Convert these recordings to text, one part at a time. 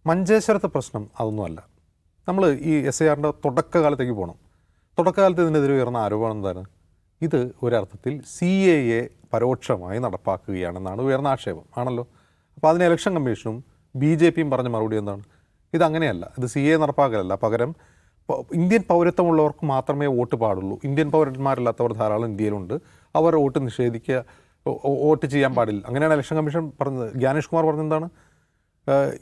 മഞ്ചേശ്വരത്തെ പ്രശ്നം അതൊന്നുമല്ല. നമ്മൾ ഈ SIRൻ്റെ തുടക്കകാലത്തേക്ക് പോകണം. തുടക്കകാലത്ത് ഇതിനെതിരെ ഉയർന്ന ആരോപണം എന്താണ്? ഇത് ഒരർത്ഥത്തിൽ CAA പരോക്ഷമായി നടപ്പാക്കുകയാണെന്നാണ് ഉയർന്ന ആക്ഷേപം ആണല്ലോ. അപ്പോൾ അതിന് ഇലക്ഷൻ കമ്മീഷനും BJPയും പറഞ്ഞ മറുപടി എന്താണ്? ഇതങ്ങനെയല്ല, ഇത് CAA നടപ്പാക്കലല്ല, പകരം ഇന്ത്യൻ പൗരത്വമുള്ളവർക്ക് മാത്രമേ വോട്ട് പാടുള്ളൂ. ഇന്ത്യൻ പൗരന്മാരല്ലാത്തവർ ധാരാളം ഇന്ത്യയിലുണ്ട്, അവർ വോട്ട് നിഷേധിക്കുക, വോട്ട് ചെയ്യാൻ പാടില്ല. അങ്ങനെയാണ് ഇലക്ഷൻ കമ്മീഷൻ പറഞ്ഞത്. ജ്ഞാനേഷ് കുമാർ പറഞ്ഞെന്താണ്?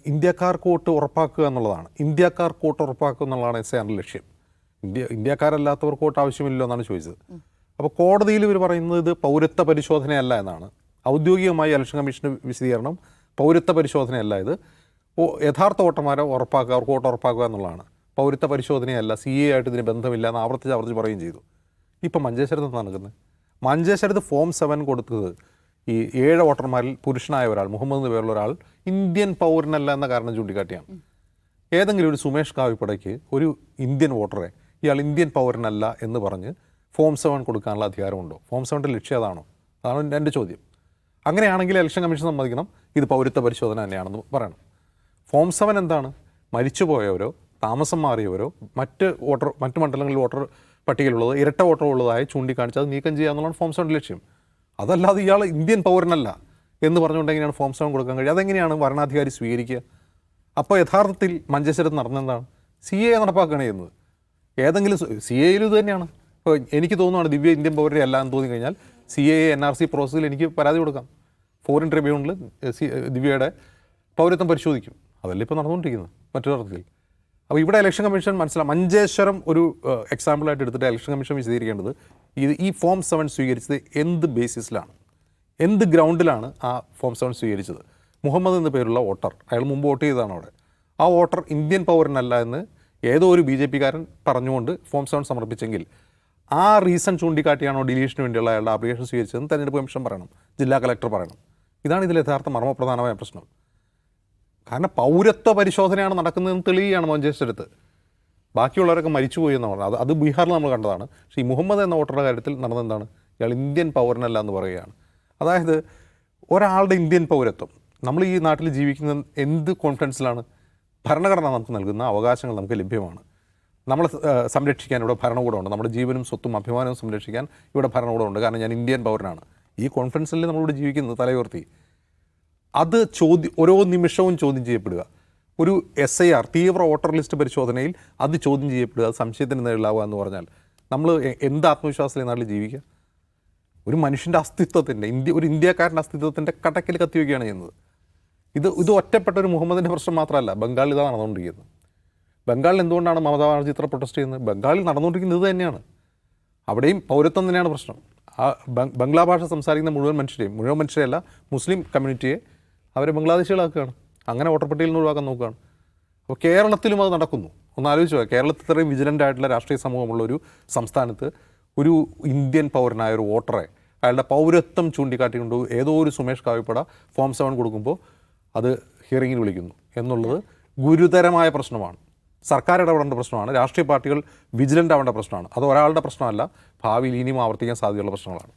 ഇന്ത്യക്കാർക്ക് വോട്ട് ഉറപ്പാക്കുക എന്നുള്ളതാണ്. ഇന്ത്യക്കാർക്ക് വോട്ട് ഉറപ്പാക്കുക എന്നുള്ളതാണ് SIRൻ്റെ ലക്ഷ്യം. ഇന്ത്യക്കാരല്ലാത്തവർക്ക് വോട്ട് ആവശ്യമില്ലല്ലോ എന്നാണ് ചോദിച്ചത്. അപ്പോൾ കോടതിയിൽ ഇവർ പറയുന്നത് ഇത് പൗരത്വ പരിശോധനയല്ല എന്നാണ്. ഔദ്യോഗികമായി ഇലക്ഷൻ കമ്മീഷൻ്റെ വിശദീകരണം പൗരത്വ പരിശോധനയല്ല, ഇത് യഥാർത്ഥ വോട്ടർമാരെ ഉറപ്പാക്കുക, അവർക്ക് വോട്ട് ഉറപ്പാക്കുക എന്നുള്ളതാണ്. പൗരത്വ പരിശോധനയല്ല, CAA ആയിട്ട് ഇതിന് ബന്ധമില്ല എന്ന് ആവർത്തിച്ച് പറയുകയും ചെയ്തു. ഇപ്പം മഞ്ചേശ്വരത്ത് നടക്കുന്നത്, മഞ്ചേശ്വരത്ത് ഫോം 7 കൊടുത്തത് ഈ 7 വോട്ടർമാരിൽ പുരുഷനായ ഒരാൾ, മുഹമ്മദ് എന്ന് പേരുള്ള ഒരാൾ ഇന്ത്യൻ പൗരനല്ല എന്ന കാരണം ചൂണ്ടിക്കാട്ടിയാണ്. ഏതെങ്കിലും ഒരു സുമേഷ് കാവിപ്പടയ്ക്ക് ഒരു ഇന്ത്യൻ വോട്ടറെ ഇയാൾ ഇന്ത്യൻ പൗരനല്ല എന്ന് പറഞ്ഞ് ഫോം 7 കൊടുക്കാനുള്ള അധികാരമുണ്ടോ? ഫോം 7ൻ്റെ ലക്ഷ്യം അതാണോ? അതാണ് എൻ്റെ ചോദ്യം. അങ്ങനെയാണെങ്കിൽ ഇലക്ഷൻ കമ്മീഷൻ സമ്മതിക്കണം ഇത് പൗരത്വ പരിശോധന തന്നെയാണെന്ന് പറയണം. ഫോം 7 എന്താണ്? മരിച്ചുപോയവരോ താമസം മാറിയവരോ മറ്റ് മണ്ഡലങ്ങളിൽ വോട്ടർ പട്ടികയിലുള്ളത് ഇരട്ട വോട്ടർ ഉള്ളതായി ചൂണ്ടിക്കാണിച്ച് അത് നീക്കം ചെയ്യുക എന്നുള്ളതാണ് ഫോം 7ൻ്റെ ലക്ഷ്യം. അതല്ലാതെ ഇയാൾ ഇന്ത്യൻ പൗരനല്ല എന്ന് പറഞ്ഞുകൊണ്ടെങ്ങനെയാണ് ഫോം 7 കൊടുക്കാൻ കഴിയുക? അതെങ്ങനെയാണ് ഭരണാധികാരി സ്വീകരിക്കുക? അപ്പോൾ യഥാർത്ഥത്തിൽ മഞ്ചേശ്വരത്ത് നടന്നെന്താണ്? CAA നടപ്പാക്കുകയാണ് ചെയ്യുന്നത്. ഏതെങ്കിലും CAAയിൽ ഇത് തന്നെയാണ്. ഇപ്പോൾ എനിക്ക് തോന്നുകയാണ് ദിവ്യ ഇന്ത്യൻ പൗരരെ അല്ല എന്ന് തോന്നിക്കഴിഞ്ഞാൽ CAA NRC പ്രോസസ്സിൽ എനിക്ക് പരാതി കൊടുക്കാം. ഫോറിൻ ട്രിബ്യൂണലിൽ ദിവ്യയുടെ പൗരത്വം പരിശോധിക്കും. അതല്ലേ ഇപ്പോൾ നടന്നുകൊണ്ടിരിക്കുന്നത് മറ്റൊരർത്ഥത്തിൽ. അപ്പോൾ ഇവിടെ ഇലക്ഷൻ കമ്മീഷൻ മഞ്ചേശ്വരം ഒരു എക്സാമ്പിളായിട്ട് എടുത്തിട്ട് ഇലക്ഷൻ കമ്മീഷൻ വിശദീകരിക്കേണ്ടത് ഈ ഫോം 7 സ്വീകരിച്ചത് എന്ത് ബേസിസിലാണ്, എന്ത് ഗ്രൗണ്ടിലാണ് ആ ഫോം 7 സ്വീകരിച്ചത്? മുഹമ്മദ് എന്ന പേരുള്ള വോട്ടർ, അയാൾ മുമ്പ് വോട്ട് ചെയ്തതാണ് അവിടെ. ആ വോട്ടർ ഇന്ത്യൻ പൗരനല്ല എന്ന് ഏതോ ഒരു BJPക്കാരൻ പറഞ്ഞുകൊണ്ട് ഫോം 7 സമർപ്പിച്ചെങ്കിൽ ആ റീസൺ ചൂണ്ടിക്കാട്ടിയാണോ ഡിലീഷന് വേണ്ടിയുള്ള അയാളുടെ ആപ്ലിക്കേഷൻ സ്വീകരിച്ചതെന്ന് തെരഞ്ഞെടുപ്പ് കമ്മീഷൻ പറയണം, ജില്ലാ കളക്ടർ പറയണം. ഇതാണ് ഇതിൽ യഥാർത്ഥ മർമ്മപ്രധാനമായ പ്രശ്നം. കാരണം പൗരത്വ പരിശോധനയാണ് നടക്കുന്നതെന്ന് തെളിയുകയാണ് മഞ്ചേശ്വരത്ത്. ബാക്കിയുള്ളവരൊക്കെ മരിച്ചുപോയി എന്ന് പറഞ്ഞത് അത് ബീഹാറിൽ നമ്മൾ കണ്ടതാണ്. പക്ഷേ ഈ മുഹമ്മദ് എന്ന വോട്ടറുടെ കാര്യത്തിൽ നടന്നെന്താണ്? ഇയാൾ ഇന്ത്യൻ പൗരനല്ല എന്ന് പറയുകയാണ്. അതായത് ഒരാളുടെ ഇന്ത്യൻ പൗരത്വം, നമ്മൾ ഈ നാട്ടിൽ ജീവിക്കുന്ന എന്ത് കോൺഫിഡൻസിലാണ്? ഭരണഘടന നമുക്ക് നൽകുന്ന അവകാശങ്ങൾ നമുക്ക് ലഭ്യമാണ്. നമ്മളെ സംരക്ഷിക്കാൻ ഇവിടെ ഭരണകൂടമുണ്ട്. നമ്മുടെ ജീവനും സ്വത്തും അഭിമാനവും സംരക്ഷിക്കാൻ ഇവിടെ ഭരണകൂടമുണ്ട്. കാരണം ഞാൻ ഇന്ത്യൻ പൗരനാണ്. ഈ കോൺഫിഡൻസിൽ നമ്മളിവിടെ ജീവിക്കുന്നത് തലയുയർത്തി. അത് ഓരോ നിമിഷവും ചോദ്യം ചെയ്യപ്പെടുക. ഒരു SIR തീവ്ര വോട്ടർ ലിസ്റ്റ് പരിശോധനയിൽ അത് ചോദ്യം ചെയ്യപ്പെടുക, അത് സംശയത്തിന് നേരിടാവുക എന്ന് പറഞ്ഞാൽ നമ്മൾ എന്ത് ആത്മവിശ്വാസത്തിൽ നാട്ടിൽ ജീവിക്കുക? ഒരു മനുഷ്യൻ്റെ അസ്തിത്വത്തിൻ്റെ ഒരു ഇന്ത്യക്കാരൻ്റെ അസ്തിത്വത്തിൻ്റെ കടക്കിൽ കത്തിവയ്ക്കുകയാണ് ചെയ്യുന്നത്. ഇത് ഒറ്റപ്പെട്ട ഒരു മുഹമ്മദിൻ്റെ പ്രശ്നം മാത്രമല്ല, ബംഗാളിൽ ഇതാണ് നടന്നുകൊണ്ടിരിക്കുന്നത്. ബംഗാളിൽ എന്തുകൊണ്ടാണ് മമതാ ബാനർജി ഇത്ര പ്രൊട്ടസ്റ്റ് ചെയ്യുന്നത്? ബംഗാളിൽ നടന്നുകൊണ്ടിരിക്കുന്നത് ഇത് തന്നെയാണ്. അവിടെയും പൗരത്വം തന്നെയാണ് പ്രശ്നം. ആ ബംഗ്ലാ ഭാഷ സംസാരിക്കുന്ന മുഴുവൻ മനുഷ്യരെയല്ല, മുസ്ലിം കമ്മ്യൂണിറ്റിയെ അവരെ ബംഗ്ലാദേശികളാക്കുകയാണ്. അങ്ങനെ വോട്ടർ പട്ടികയിൽ നിന്ന് ഒഴിവാക്കാൻ നോക്കുകയാണ്. അപ്പോൾ കേരളത്തിലും അത് നടക്കുന്നു. ഒന്ന് ആലോചിച്ച് നോക്കുക, കേരളത്തിൽ ഇത്രയും വിജിലൻ്റ് ആയിട്ടുള്ള രാഷ്ട്രീയ സമൂഹമുള്ള ഒരു സംസ്ഥാനത്ത് ഒരു ഇന്ത്യൻ പൗരനായ ഒരു വോട്ടറെ അയാളുടെ പൗരത്വം ചൂണ്ടിക്കാട്ടിക്കൊണ്ട് ഏതോ ഒരു സുമേഷ് കാവിപ്പട ഫോം 7 കൊടുക്കുമ്പോൾ അത് ഹിയറിങ്ങിന് വിളിക്കുന്നു എന്നുള്ളത് ഗുരുതരമായ പ്രശ്നമാണ്. സർക്കാർ ഇടപെടേണ്ട പ്രശ്നമാണ്. രാഷ്ട്രീയ പാർട്ടികൾ വിജിലൻ്റ് ആവേണ്ട പ്രശ്നമാണ്. അത് ഒരാളുടെ പ്രശ്നമല്ല, ഭാവിയിൽ ഇനിയും ആവർത്തിക്കാൻ സാധ്യതയുള്ള പ്രശ്നങ്ങളാണ്.